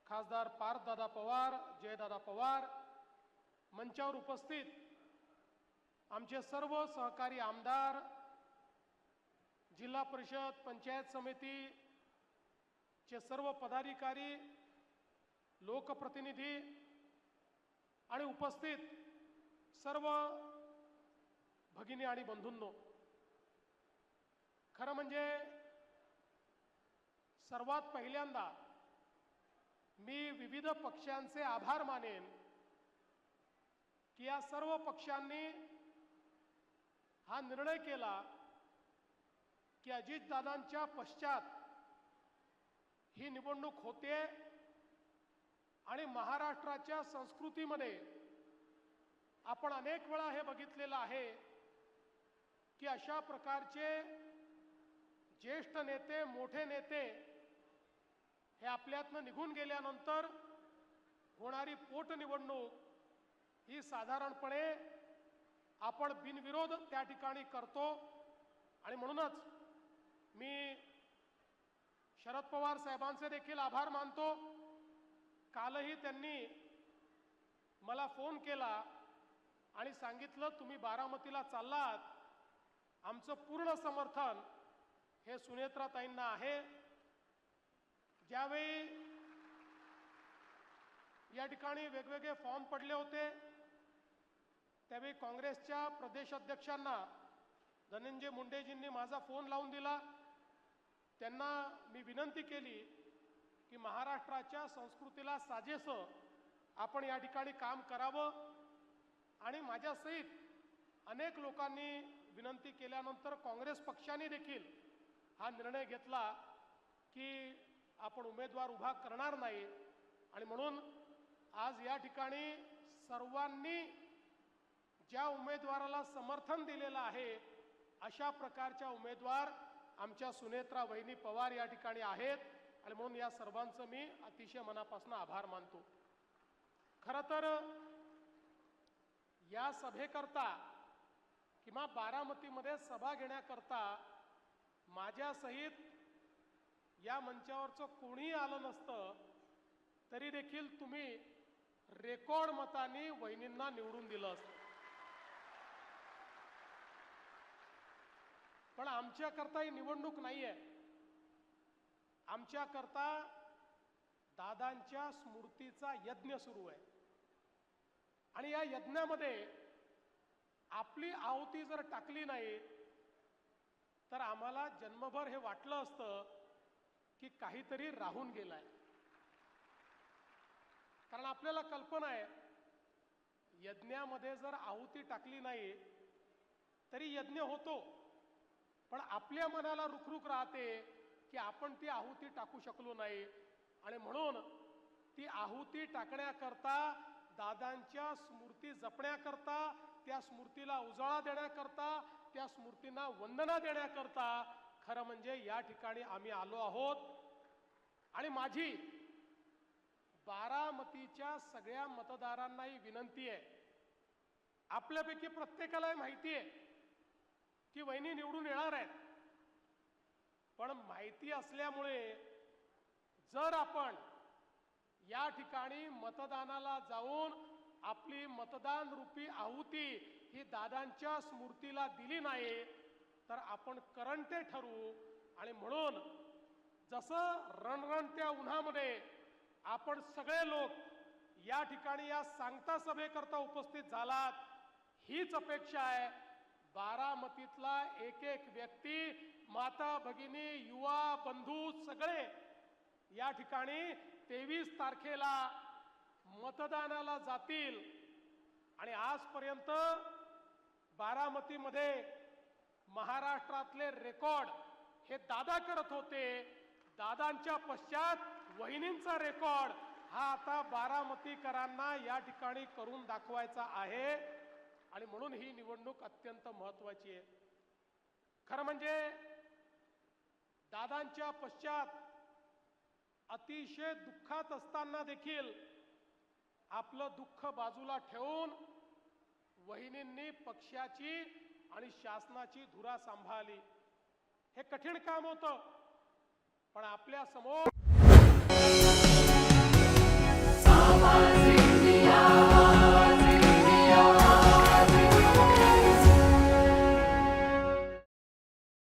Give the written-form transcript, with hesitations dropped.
खासदार पार्थदादा पवार, जयदादा पवार, मंचावर उपस्थित आमचे सर्व सहकारी आमदार, जिल्हा परिषद, पंचायत समिती चे सर्व पदाधिकारी, लोकप्रतिनिधी आणि उपस्थित सर्व भगिनी आणि बंधूंनो, खरं म्हणजे सर्वात पहिल्यांदा मी विविध पक्षांचे आभार मानेन की या सर्व पक्षांनी हा निर्णय केला की अजितदादांच्या पश्चात ही निवडणूक होते आणि महाराष्ट्राच्या संस्कृतीमध्ये आपण अनेक वेळा हे बघितलेलं आहे की अशा प्रकारचे ज्येष्ठ नेते, मोठे नेते हे आपल्यातनं निघून गेल्यानंतर होणारी पोटनिवडणूक ही साधारणपणे आपण बिनविरोध त्या ठिकाणी करतो आणि म्हणूनच मी शरद पवार साहेबांचे देखील आभार मानतो। कालही त्यांनी मला फोन केला आणि सांगितलं तुम्ही बारामतीला चाललात, आमचं पूर्ण समर्थन हे सुनेत्राताईंना आहे। ज्यावेळी या ठिकाणी वेगवेगळे फॉर्म पडले होते त्यावेळी काँग्रेसच्या प्रदेश अध्यक्षांना धनंजय मुंडेजींनी माझा फोन लावून दिला। त्यांना मी विनंती केली की महाराष्ट्राच्या संस्कृतीला साजेसं आपण या ठिकाणी काम करावं आणि माझ्यासहित अनेक लोकांनी विनंती केल्यानंतर काँग्रेस पक्षाने देखील हा निर्णय घेतला की आपण उमेदवार उभा करणार नाही आणि म्हणून आज या ठिकाणी सर्वांनी ज्या उमेदवाराला समर्थन दिलेलं आहे अशा प्रकारच्या उमेदवार आमच्या सुनेत्रा वहिनी पवार या ठिकाणी आहेत आणि म्हणून या सर्वांचं मी अतिशय मनापासून आभार मानतो। खरं तर या सभेकरता किंवा बारामतीमध्ये सभा घेण्याकरता माझ्यासहित या मंचावरचं कोणीही आलं नसतं तरी देखील तुम्ही रेकॉर्ड मतांनी वहिनींना निवडून दिलं असतं। पण आमच्याकरता ही निवडणूक नाहीये, आमच्याकरता दादांच्या स्मृतीचा यज्ञ सुरू आहे आणि या यज्ञामध्ये आपली आहुती जर टाकली नाही तर आम्हाला जन्मभर हे वाटलं असतं की काहीतरी राहून गेलाय। कारण आपल्याला कल्पना आहे यज्ञामध्ये जर आहुती टाकली नाही तरी यज्ञ होतो, पण आपल्या मनाला रुखरुख राहते की आपण ती आहुती टाकू शकलो नाही आणि म्हणून ती आहुती टाकण्याकरता, दादांच्या स्मृती जपण्याकरता, त्या स्मृतीला उजाळा देण्याकरता, त्या स्मृतींना वंदना देण्याकरता खरं म्हणजे या ठिकाणी आम्ही आलो आहोत। आणि माझी बारामतीच्या सगळ्या मतदारांनाही विनंती आहे, आपल्यापैकी प्रत्येकाला माहिती आहे की वहिनी निवडून येणार आहेत, पण माहिती असल्यामुळे जर आपण या ठिकाणी मतदानाला जाऊन आपली मतदान रूपी आहुती ही दादांच्या स्मृतीला दिली नाही तर आपण करंटे ठरू। आणि म्हणून जसं रणरणत्या उन्हामध्ये आपण सगळे लोक या ठिकाणी या सांगता सभेकरता उपस्थित झालात, हीच अपेक्षा आहे बारामतीतला एक एक व्यक्ती, माता भगिनी, युवा बंधू सगळे या ठिकाणी 23 तारखेला मतदानाला जातील। आणि आजपर्यंत बारामतीमध्ये महाराष्ट्रातले रेकॉर्ड हे दादा करत होते, दादांच्या पश्चात वहिनींचा रेकॉर्ड हा आता बारामतीकरांना या ठिकाणी करून दाखवायचा आहे आणि म्हणून ही निवडणूक अत्यंत महत्त्वाची आहे। खरं म्हणजे दादांच्या पश्चात अतिशय दुःखात असताना देखील आपलं दुःख बाजूला ठेवून वहिनींनी पक्षाची आणि शासनाची धुरा सांभाळली। हे कठीण काम होतं, पण आपल्या समोर